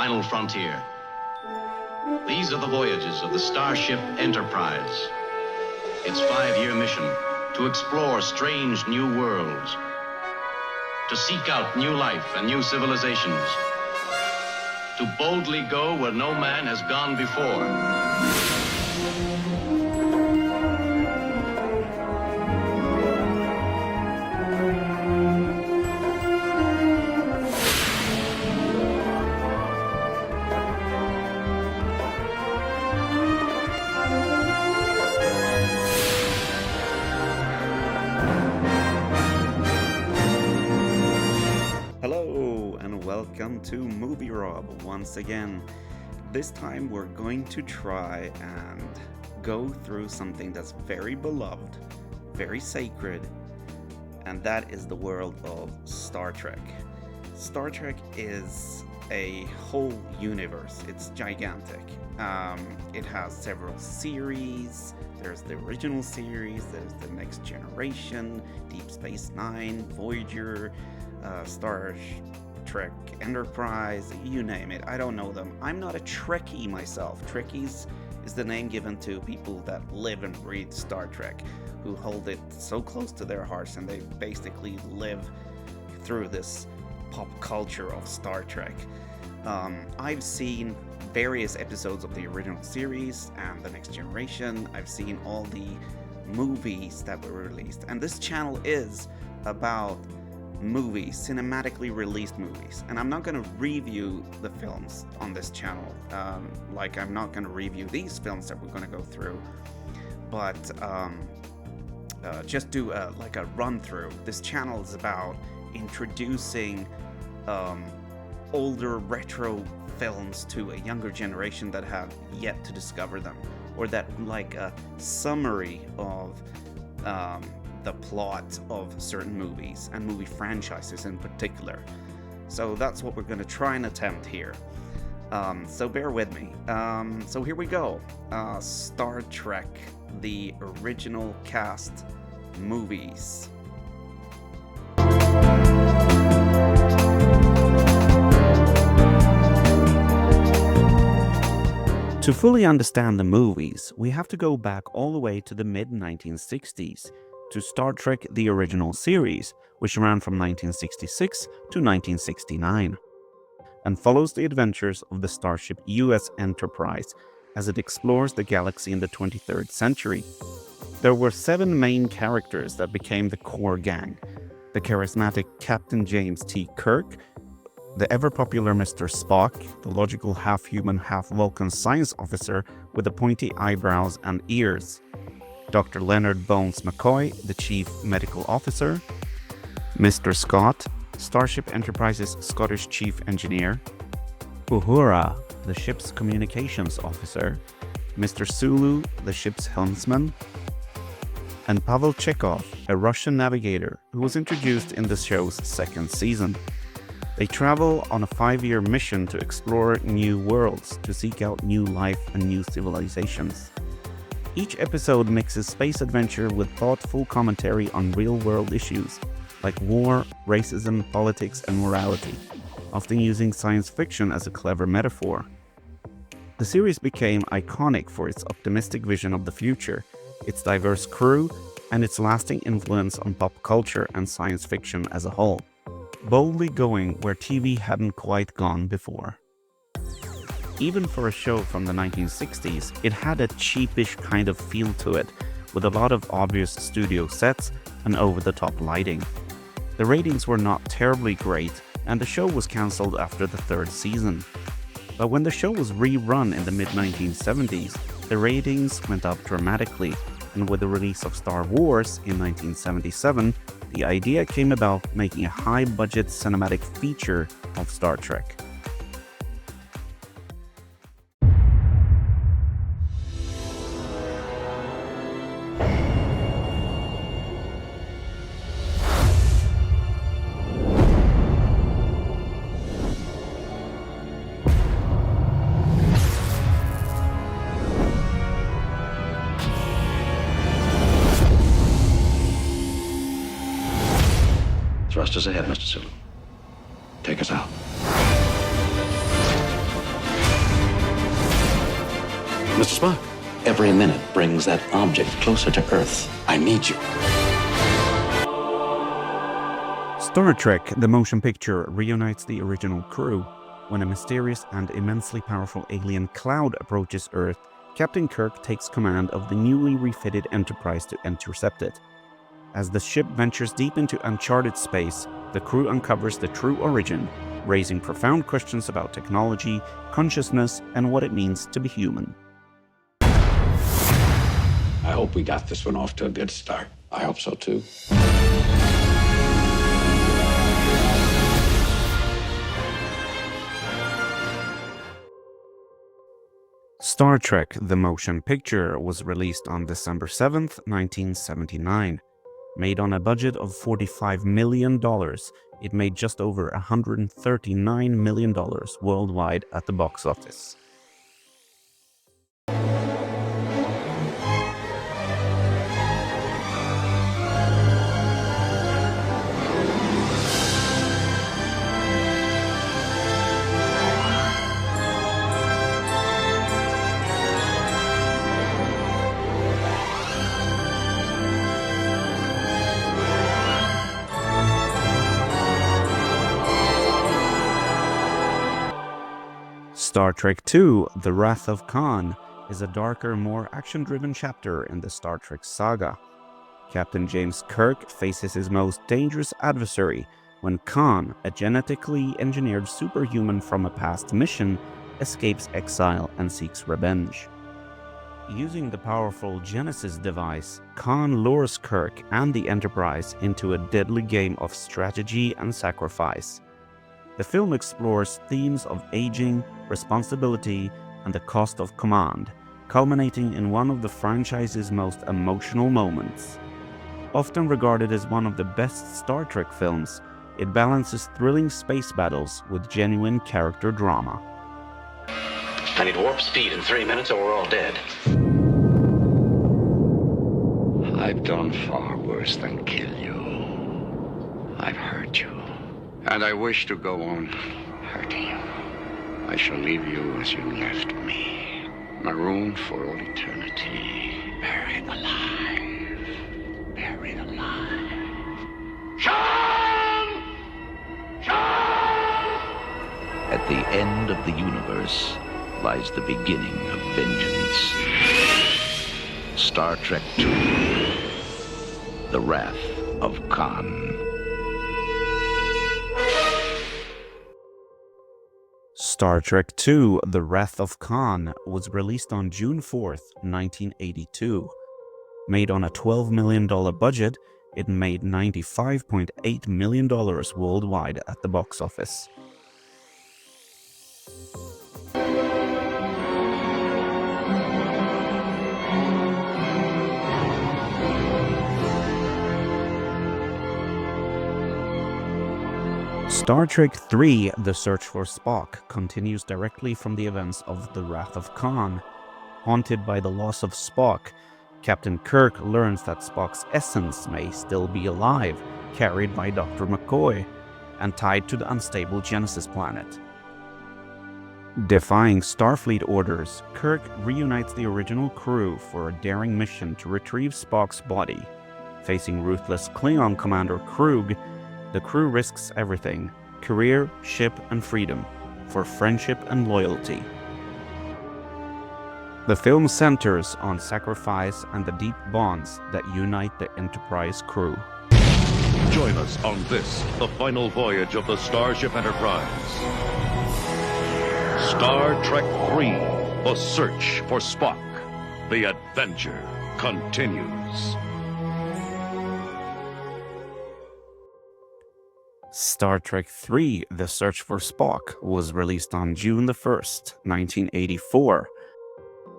final frontier. These are the voyages of the Starship Enterprise. Its 5-year mission to explore strange new worlds, to seek out new life and new civilizations, to boldly go where no man has gone before. Welcome to Movie Rob once again. This time we're going to try and go through something that's very beloved, very sacred, and that is the world of Star Trek. Star Trek is a whole universe. It's gigantic. It has several series. There's the original series, there's the Next Generation, Deep Space Nine, Voyager, Star Trek Enterprise, you name it. I don't know them. I'm not a Trekkie myself. Trekkies is the name given to people that live and breathe Star Trek, who hold it so close to their hearts and they basically live through this pop culture of Star Trek. I've seen various episodes of the original series and the Next Generation. I've seen all the movies that were released, and this channel is about movies, cinematically released movies, and I'm not going to review the films on this channel, like I'm not going to review these films that we're going to go through, but just do a run through. This channel is about introducing older retro films to a younger generation that have yet to discover them, or that like a summary of the plot of certain movies and movie franchises in particular. So that's what we're going to try and attempt here. So bear with me. So here we go. Star Trek, the original cast movies. To fully understand the movies, we have to go back all the way to the mid-1960s. To Star Trek the original series, which ran from 1966 to 1969, and follows the adventures of the starship US Enterprise as it explores the galaxy in the 23rd century. There were 7 main characters that became the core gang: the charismatic Captain James T. Kirk, the ever-popular Mr. Spock, the logical half-human, half-Vulcan science officer with the pointy eyebrows and ears, Dr. Leonard Bones McCoy, the Chief Medical Officer, Mr. Scott, Starship Enterprise's Scottish Chief Engineer, Uhura, the ship's Communications Officer, Mr. Sulu, the ship's helmsman, and Pavel Chekhov, a Russian navigator who was introduced in the show's second season. They travel on a 5-year mission to explore new worlds, to seek out new life and new civilizations. Each episode mixes space adventure with thoughtful commentary on real-world issues like war, racism, politics, and morality, often using science fiction as a clever metaphor. The series became iconic for its optimistic vision of the future, its diverse crew, and its lasting influence on pop culture and science fiction as a whole, boldly going where TV hadn't quite gone before. Even for a show from the 1960s, it had a cheapish kind of feel to it, with a lot of obvious studio sets and over-the-top lighting. The ratings were not terribly great, and the show was cancelled after the 3rd season. But when the show was rerun in the mid-1970s, the ratings went up dramatically, and with the release of Star Wars in 1977, the idea came about making a high-budget cinematic feature of Star Trek. Thrust us ahead, Mr. Sulu. Take us out. Mr. Spock. Every minute brings that object closer to Earth. I need you. Star Trek, the motion picture, reunites the original crew. When a mysterious and immensely powerful alien cloud approaches Earth, Captain Kirk takes command of the newly refitted Enterprise to intercept it. As the ship ventures deep into uncharted space, the crew uncovers the true origin, raising profound questions about technology, consciousness, and what it means to be human. I hope we got this one off to a good start. I hope so too. Star Trek, the motion picture, was released on December 7th, 1979. Made on a budget of $45 million, it made just over $139 million worldwide at the box office. Star Trek II: The Wrath of Khan is a darker, more action-driven chapter in the Star Trek saga. Captain James Kirk faces his most dangerous adversary when Khan, a genetically engineered superhuman from a past mission, escapes exile and seeks revenge. Using the powerful Genesis device, Khan lures Kirk and the Enterprise into a deadly game of strategy and sacrifice. The film explores themes of aging, responsibility, and the cost of command, culminating in one of the franchise's most emotional moments. Often regarded as one of the best Star Trek films, it balances thrilling space battles with genuine character drama. I need warp speed in 3 minutes or we're all dead. I've done far worse than kill you. I've hurt you. And I wish to go on hurting you. I shall leave you as you left me, marooned for all eternity, buried alive, buried alive. Sean! Sean! At the end of the universe lies the beginning of vengeance. Star Trek II: The Wrath of Khan. Star Trek II: The Wrath of Khan was released on June 4th, 1982. Made on a $12 million budget, it made $95.8 million worldwide at the box office. Star Trek III: The Search for Spock continues directly from the events of The Wrath of Khan. Haunted by the loss of Spock, Captain Kirk learns that Spock's essence may still be alive, carried by Dr. McCoy, and tied to the unstable Genesis planet. Defying Starfleet orders, Kirk reunites the original crew for a daring mission to retrieve Spock's body. Facing ruthless Klingon Commander Krug, the crew risks everything: career, ship, and freedom, for friendship and loyalty. The film centers on sacrifice and the deep bonds that unite the Enterprise crew. Join us on this, the final voyage of the Starship Enterprise. Star Trek III: The Search for Spock. The adventure continues. Star Trek III: The Search for Spock was released on June 1st, 1984.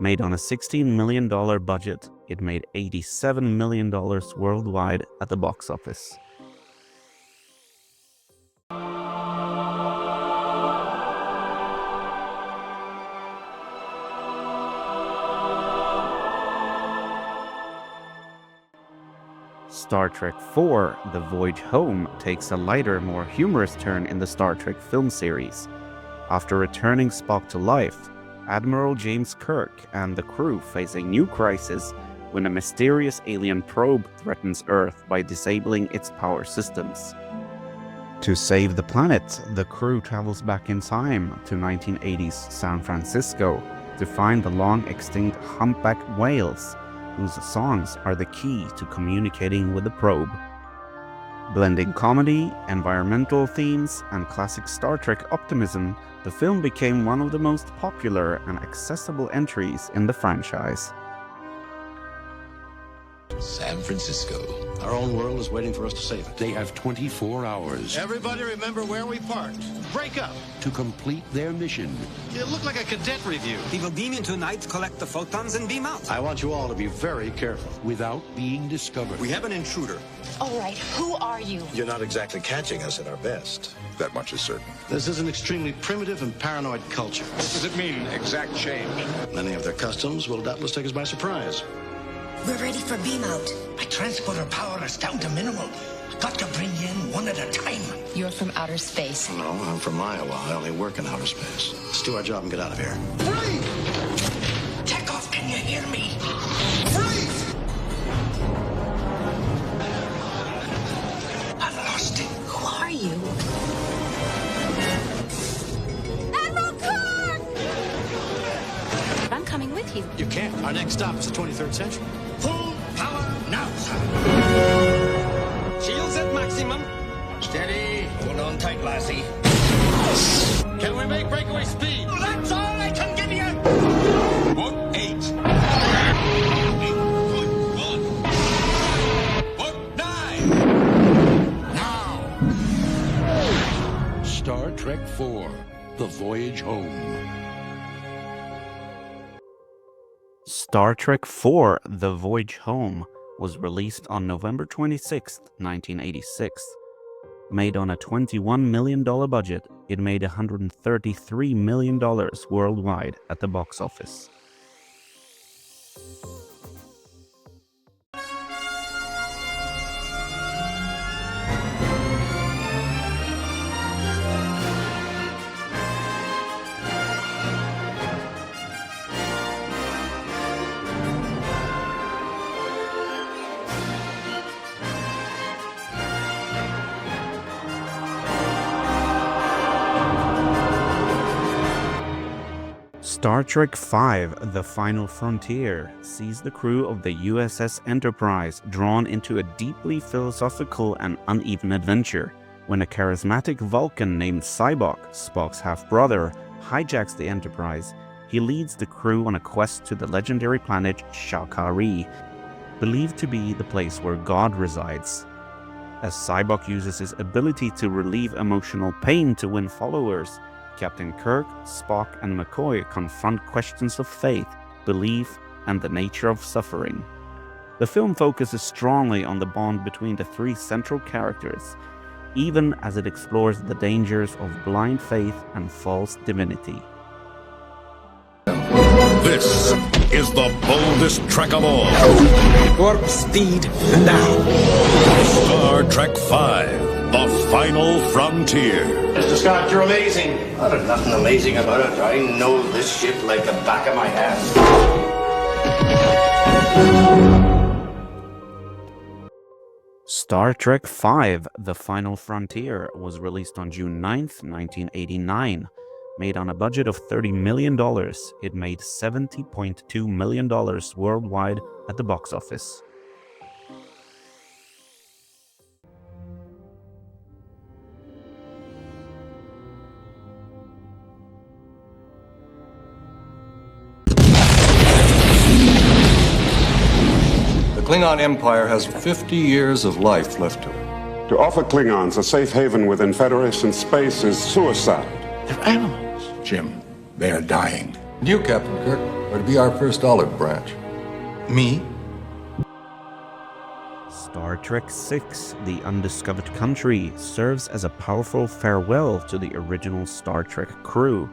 Made on a $16 million budget, it made $87 million worldwide at the box office. Star Trek IV: The Voyage Home takes a lighter, more humorous turn in the Star Trek film series. After returning Spock to life, Admiral James Kirk and the crew face a new crisis when a mysterious alien probe threatens Earth by disabling its power systems. To save the planet, the crew travels back in time to 1980s San Francisco to find the long-extinct humpback whales, whose songs are the key to communicating with the probe. Blending comedy, environmental themes, and classic Star Trek optimism, the film became one of the most popular and accessible entries in the franchise. San Francisco. Our own world is waiting for us to save it. They have 24 hours Everybody remember where we parked. Break up. to complete their mission. It looked like a cadet review. He will beam in tonight, collect the photons, and beam out. I want you all to be very careful. Without being discovered. We have an intruder. All right, who are you? You're not exactly catching us at our best. That much is certain. This is an extremely primitive and paranoid culture. What does it mean, exact change? Many of their customs will doubtless take us by surprise. We're ready for beam out. My transporter power is down to minimal. Got to bring you in one at a time. You're from outer space. No, I'm from Iowa. I only work in outer space. Let's do our job and get out of here. Freeze! Take off, can you hear me? Freeze! I lost it. Who are you? Admiral Kirk! I'm coming with you. You can't. Our next stop is the 23rd century. Full power now, sir. Shields at maximum. Steady. Hold on tight, lassie. Can we make breakaway speed? That's all I can give you. Book 8. Book 9. Now. Star Trek IV: The Voyage Home. Star Trek IV: The Voyage Home was released on November 26, 1986. Made on a $21 million budget, it made $133 million worldwide at the box office. Star Trek V: The Final Frontier sees the crew of the USS Enterprise drawn into a deeply philosophical and uneven adventure when a charismatic Vulcan named Sybok, Spock's half-brother, hijacks the Enterprise. He leads the crew on a quest to the legendary planet Shakari, believed to be the place where God resides. As Sybok uses his ability to relieve emotional pain to win followers, Captain Kirk, Spock, and McCoy confront questions of faith, belief, and the nature of suffering. The film focuses strongly on the bond between the three central characters, even as it explores the dangers of blind faith and false divinity. This is the boldest trek of all. Warp speed now. Star Trek V: The Final Frontier. Mr. Scott, you're amazing. Oh, there's nothing amazing about it. I know this ship like the back of my hand. Star Trek V: The Final Frontier was released on June 9th, 1989. Made on a budget of $30 million, it made $70.2 million worldwide at the box office. The Klingon Empire has 50 years of life left to it. To offer Klingons a safe haven within Federation space is suicide. They're animals. Jim, they are dying. And you, Captain Kirk, are to be our first olive branch. Me? Star Trek VI: The Undiscovered Country serves as a powerful farewell to the original Star Trek crew.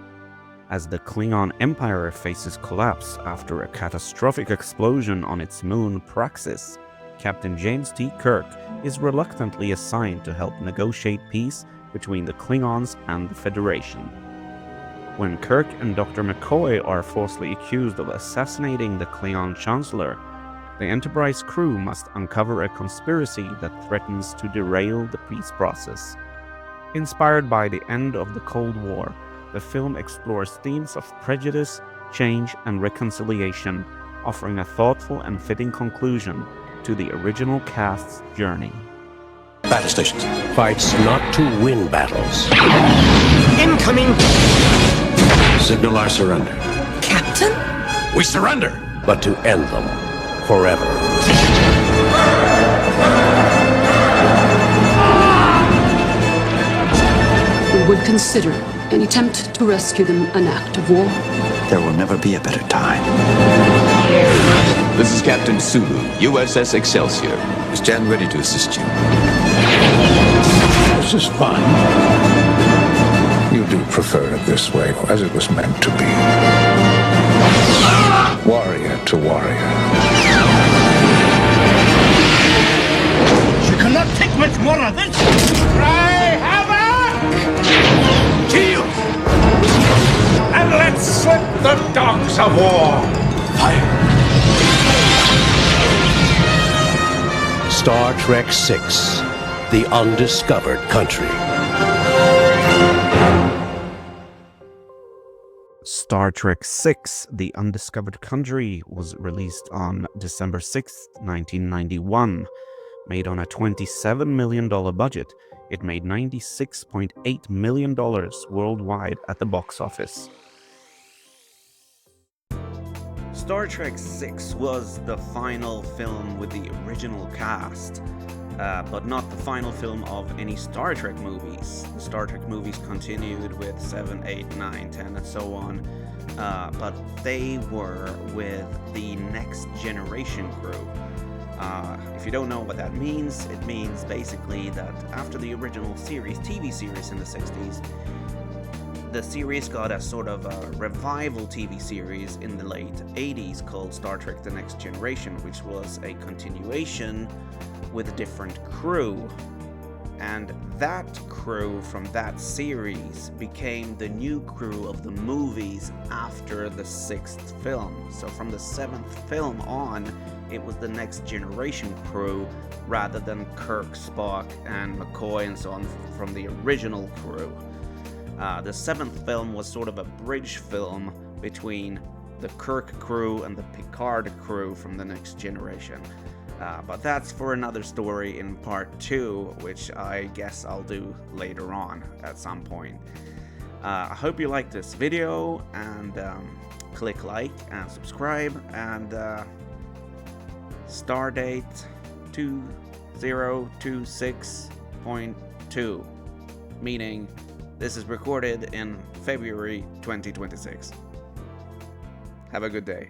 As the Klingon Empire faces collapse after a catastrophic explosion on its moon Praxis, Captain James T. Kirk is reluctantly assigned to help negotiate peace between the Klingons and the Federation. When Kirk and Dr. McCoy are falsely accused of assassinating the Klingon Chancellor, the Enterprise crew must uncover a conspiracy that threatens to derail the peace process. Inspired by the end of the Cold War, the film explores themes of prejudice, change, and reconciliation, offering a thoughtful and fitting conclusion to the original cast's journey. Battle stations. Fights not to win battles. Incoming! Signal our surrender. Captain? We surrender! But to end them forever. We would consider an attempt to rescue them an act of war. There will never be a better time. This is Captain Sulu, USS Excelsior. We stand ready to assist you. This is fun. You do prefer it this way, as it was meant to be. Warrior to warrior. You cannot take much more of this! Cry havoc! Kill! And let's slip the dogs of war! Fire! Star Trek VI, The Undiscovered Country. Star Trek VI, The Undiscovered Country was released on December 6, 1991. Made on a $27 million budget, it made $96.8 million worldwide at the box office. Star Trek VI was the final film with the original cast, but not the final film of any Star Trek movies. The Star Trek movies continued with 7, 8, 9, 10, and so on, but they were with the Next Generation crew. If you don't know what that means, it means basically that after the original series, TV series in the 60s, the series got a sort of a revival TV series in the late 80s called Star Trek The Next Generation, which was a continuation with a different crew. And that crew from that series became the new crew of the movies after the 6th film. So from the 7th film on, it was the Next Generation crew rather than Kirk, Spock, and McCoy and so on from the original crew. The 7th film was sort of a bridge film between the Kirk crew and the Picard crew from the Next Generation. But that's for another story in part 2, which I guess I'll do later on at some point. I hope you liked this video, and click like and subscribe, and Stardate 2026.2, meaning this is recorded in February 2026. Have a good day.